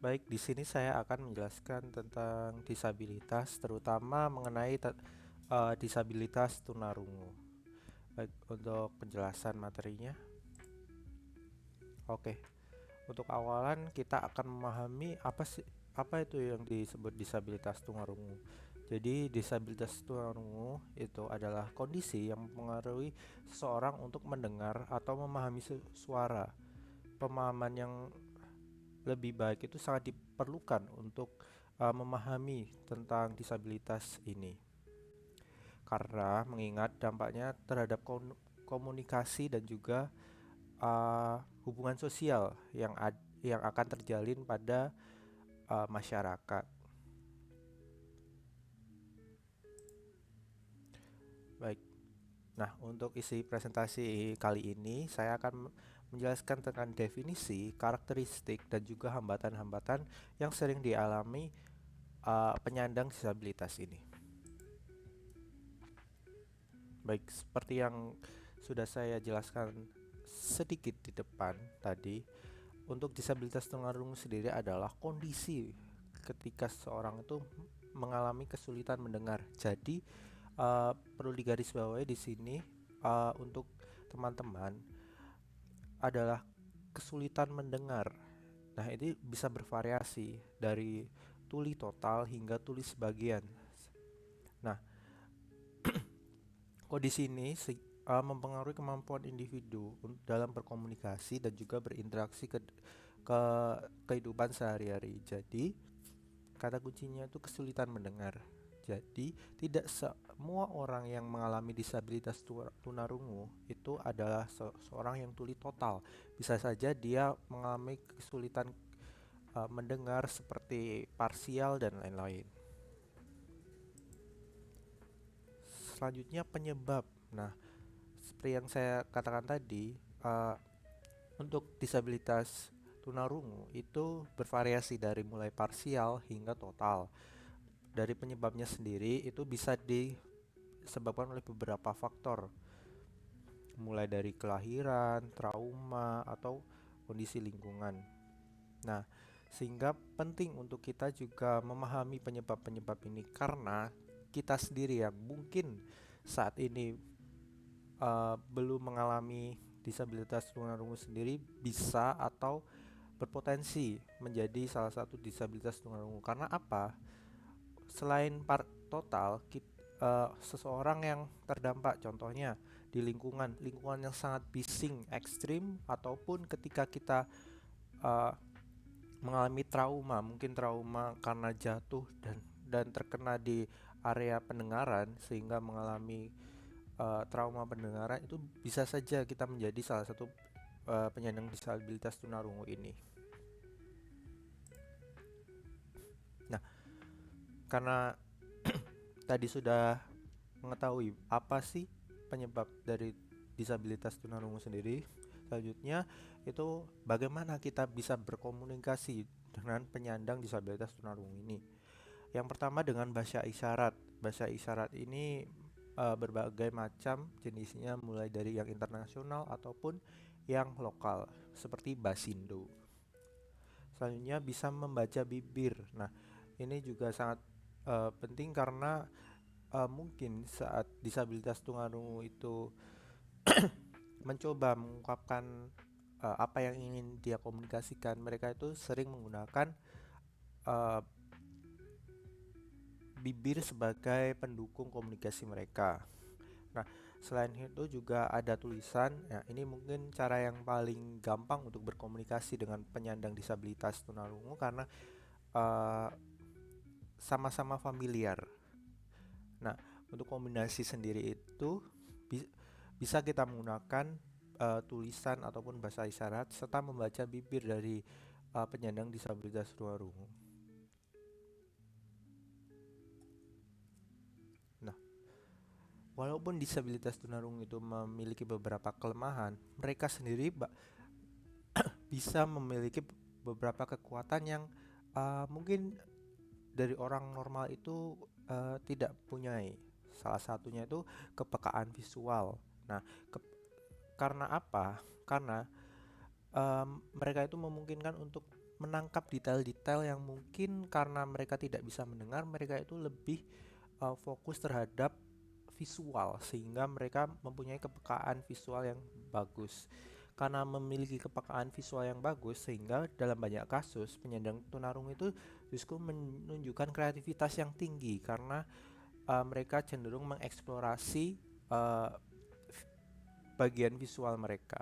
Baik, di sini saya akan menjelaskan tentang disabilitas, terutama mengenai disabilitas tunarungu. Baik, untuk penjelasan materinya. Oke, untuk awalan kita akan memahami apa itu yang disebut disabilitas tunarungu. Jadi, disabilitas tunarungu itu adalah kondisi yang mempengaruhi seseorang untuk mendengar atau memahami suara. Pemahaman yang lebih baik itu sangat diperlukan untuk memahami tentang disabilitas ini karena mengingat dampaknya terhadap komunikasi dan juga hubungan sosial yang akan terjalin pada masyarakat. Baik. Nah, untuk isi presentasi kali ini saya akan menjelaskan tentang definisi, karakteristik dan juga hambatan-hambatan yang sering dialami penyandang disabilitas ini. Baik, seperti yang sudah saya jelaskan sedikit di depan tadi, untuk disabilitas tunarungu sendiri adalah kondisi ketika seseorang itu mengalami kesulitan mendengar. Jadi, perlu digarisbawahi di sini untuk teman-teman adalah kesulitan mendengar. Nah, ini bisa bervariasi dari tuli total hingga tuli sebagian. Nah, kondisi ini mempengaruhi kemampuan individu dalam berkomunikasi dan juga berinteraksi ke kehidupan sehari-hari. Jadi, kata kuncinya itu kesulitan mendengar. Jadi, tidak semua orang yang mengalami disabilitas tunarungu itu adalah seorang yang tuli total. Bisa saja dia mengalami kesulitan mendengar seperti parsial dan lain-lain. Selanjutnya penyebab. Nah, seperti yang saya katakan tadi, untuk disabilitas tunarungu itu bervariasi dari mulai parsial hingga total. Dari penyebabnya sendiri itu bisa disebabkan oleh beberapa faktor, mulai dari kelahiran, trauma, atau kondisi lingkungan. Nah, sehingga penting untuk kita juga memahami penyebab-penyebab ini karena kita sendiri yang mungkin saat ini belum mengalami disabilitas tunarungu sendiri bisa atau berpotensi menjadi salah satu disabilitas tunarungu. Karena apa? Selain total, seseorang yang terdampak contohnya di lingkungan yang sangat bising, ekstrim, ataupun ketika kita uh, mengalami trauma, mungkin trauma karena jatuh dan terkena di area pendengaran sehingga mengalami trauma pendengaran, itu bisa saja kita menjadi salah satu penyandang disabilitas tunarungu ini. Nah, karena tadi sudah mengetahui apa sih penyebab dari disabilitas tunarungu sendiri, selanjutnya itu bagaimana kita bisa berkomunikasi dengan penyandang disabilitas tunarungu ini. Yang pertama dengan bahasa isyarat. Bahasa isyarat ini berbagai macam jenisnya, mulai dari yang internasional ataupun yang lokal seperti Basindo. Selanjutnya bisa membaca bibir. Nah, ini juga sangat penting karena mungkin saat disabilitas tunarungu itu mencoba mengungkapkan apa yang ingin dia komunikasikan, mereka itu sering menggunakan uh, bibir sebagai pendukung komunikasi mereka. Nah, selain itu juga ada tulisan. Ya, ini mungkin cara yang paling gampang untuk berkomunikasi dengan penyandang disabilitas tunarungu karena uh, sama-sama familiar. Nah, untuk kombinasi sendiri itu bi- bisa kita menggunakan tulisan ataupun bahasa isyarat serta membaca bibir dari penyandang disabilitas tunarungu. Nah, walaupun disabilitas tunarungu itu memiliki beberapa kelemahan, mereka sendiri bisa memiliki beberapa kekuatan yang mungkin dari orang normal itu tidak punyai. Salah satunya itu kepekaan visual. Nah, karena apa? Karena mereka itu memungkinkan untuk menangkap detail-detail yang mungkin karena mereka tidak bisa mendengar, mereka itu lebih fokus terhadap visual, sehingga mereka mempunyai kepekaan visual yang bagus. Karena memiliki kepekaan visual yang bagus, sehingga dalam banyak kasus penyandang tunarungu itu justru menunjukkan kreativitas yang tinggi karena mereka cenderung mengeksplorasi uh, bagian visual mereka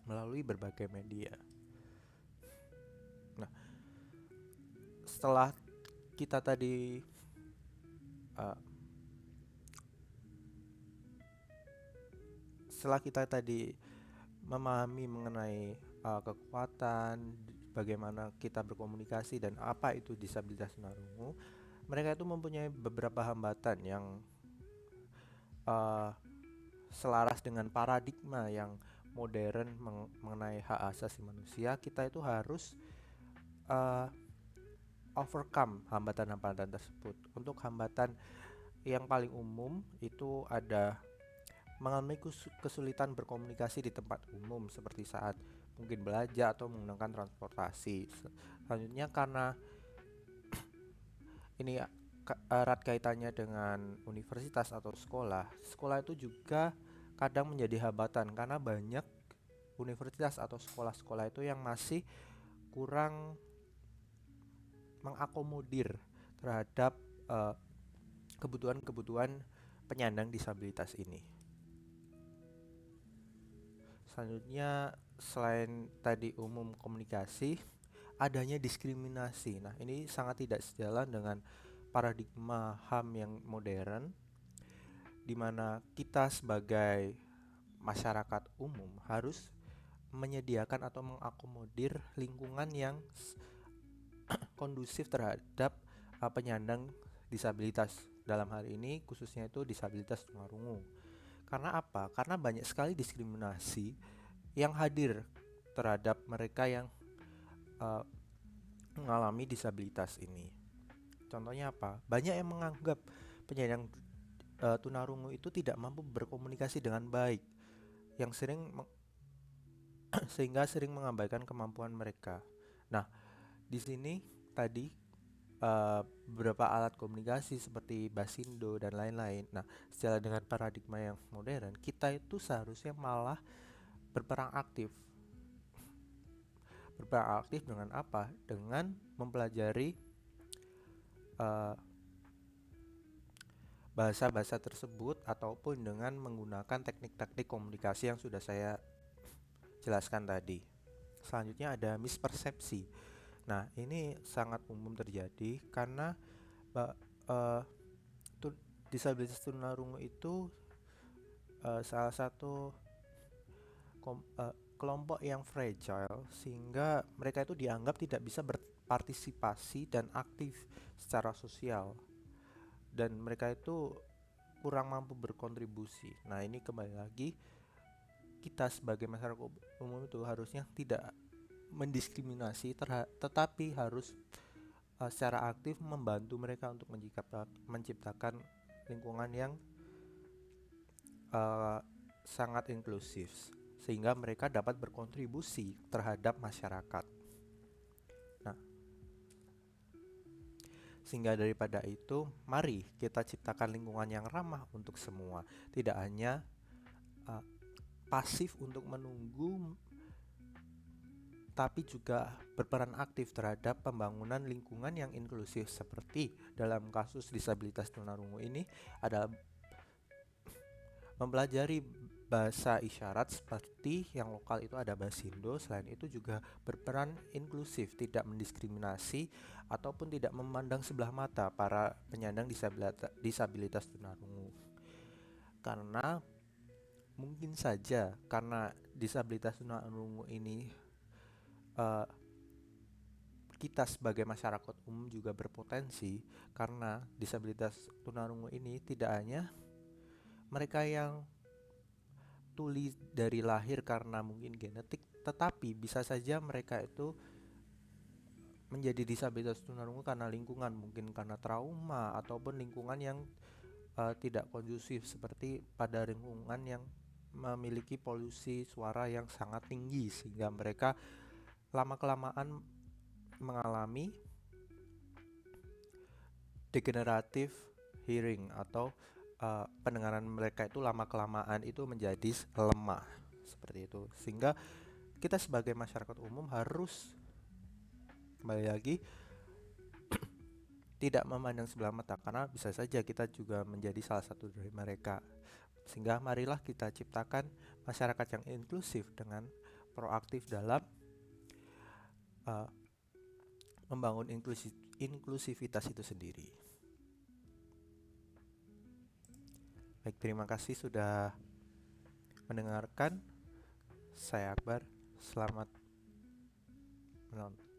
melalui berbagai media. Nah, setelah kita tadi uh, setelah kita tadi memahami mengenai kekuatan, bagaimana kita berkomunikasi dan apa itu disabilitas tunarungu, mereka itu mempunyai beberapa hambatan yang uh, selaras dengan paradigma yang modern mengenai hak asasi manusia. Kita itu harus uh, overcome hambatan-hambatan tersebut. Untuk hambatan yang paling umum itu ada mengalami kesulitan berkomunikasi di tempat umum seperti saat mungkin belajar atau menggunakan transportasi. Selanjutnya karena ini erat kaitannya dengan universitas atau sekolah. Sekolah itu juga kadang menjadi hambatan karena banyak universitas atau sekolah-sekolah itu yang masih kurang mengakomodir terhadap kebutuhan-kebutuhan penyandang disabilitas ini. Selanjutnya selain tadi umum komunikasi, adanya diskriminasi. Nah, ini sangat tidak sejalan dengan paradigma HAM yang modern, di mana kita sebagai masyarakat umum harus menyediakan atau mengakomodir lingkungan yang kondusif terhadap penyandang disabilitas. Dalam hal ini khususnya itu disabilitas tunarungu. Karena apa? Karena banyak sekali diskriminasi yang hadir terhadap mereka yang uh, mengalami disabilitas ini. Contohnya apa? Banyak yang menganggap penyandang tunarungu itu tidak mampu berkomunikasi dengan baik, yang sehingga sering mengabaikan kemampuan mereka. Nah, di sini tadi beberapa alat komunikasi seperti Basindo dan lain-lain. Nah, sejalan dengan paradigma yang modern, kita itu seharusnya malah berperan aktif. Berperan aktif dengan apa? Dengan mempelajari bahasa-bahasa tersebut ataupun dengan menggunakan teknik-teknik komunikasi yang sudah saya jelaskan tadi. Selanjutnya ada mispersepsi. Nah, ini sangat umum terjadi karena uh, disabilitas tunarungu itu salah satu kelompok yang fragile, sehingga mereka itu dianggap tidak bisa berpartisipasi dan aktif secara sosial, dan mereka itu kurang mampu berkontribusi. Nah, ini kembali lagi kita sebagai masyarakat umum itu harusnya tidak mendiskriminasi tetapi harus secara aktif membantu mereka untuk menciptakan lingkungan yang sangat inklusif sehingga mereka dapat berkontribusi terhadap masyarakat. Nah, sehingga daripada itu, mari kita ciptakan lingkungan yang ramah untuk semua, tidak hanya pasif untuk menunggu, tapi juga berperan aktif terhadap pembangunan lingkungan yang inklusif. Seperti dalam kasus disabilitas tunarungu ini adalah mempelajari bahasa isyarat seperti yang lokal itu ada Basindo. Selain itu juga berperan inklusif, tidak mendiskriminasi ataupun tidak memandang sebelah mata para penyandang disabilitas tunarungu. Karena mungkin saja karena disabilitas tunarungu ini kita sebagai masyarakat umum juga berpotensi, karena disabilitas tunarungu ini tidak hanya mereka yang tuli dari lahir karena mungkin genetik, tetapi bisa saja mereka itu menjadi disabilitas tunarungu karena lingkungan, mungkin karena trauma ataupun lingkungan yang tidak kondusif, seperti pada lingkungan yang memiliki polusi suara yang sangat tinggi sehingga mereka lama-kelamaan mengalami degenerative hearing atau pendengaran mereka itu lama-kelamaan itu menjadi lemah seperti itu, sehingga kita sebagai masyarakat umum harus kembali lagi tidak memandang sebelah mata, karena bisa saja kita juga menjadi salah satu dari mereka. Sehingga marilah kita ciptakan masyarakat yang inklusif dengan proaktif dalam uh, membangun inklusivitas itu sendiri. Baik, terima kasih sudah mendengarkan. Saya Akbar, selamat menonton.